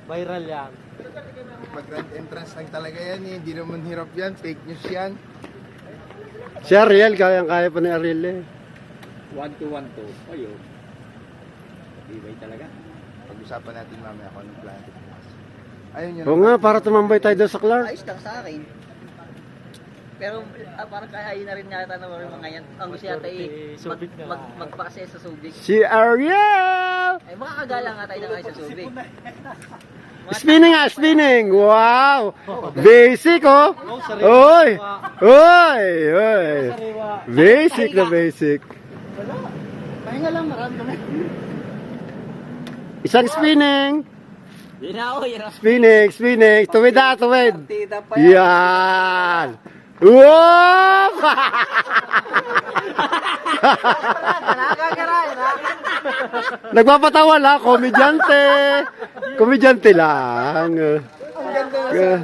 Viral yan. Pag grand entrance lang talaga yan eh. Hindi naman hirap yan. Fake news yan. Si Ariel, kaya pa ni Ariel eh. 1-2-1-2. Ayo. Ibay talaga. Pag-usapan natin mamaya ako ng plan. Ayun yun. Oo nga, para tumambay tayo doon sa Clark. Ayos lang sa akin. Pero parang kaya na rin yata ng mga yan. Ang gusto yata magpakasaya sa Subic. Si Ariel! Ay makakagala nga tayo na kayo sa Subic. Spinning nga, spinning! Wow! Basic oh! Oy! Oy! Oy! Basic na basic. Pahinga lang, marami kami. Isang spinning! Yun na ako, yun na. Spinning, spinning! Tuwid na, tuwid! Tita pa yan. Yan! Wow! Nagpapatawa lang, komedyante! Komedyante lang. Ang ganda na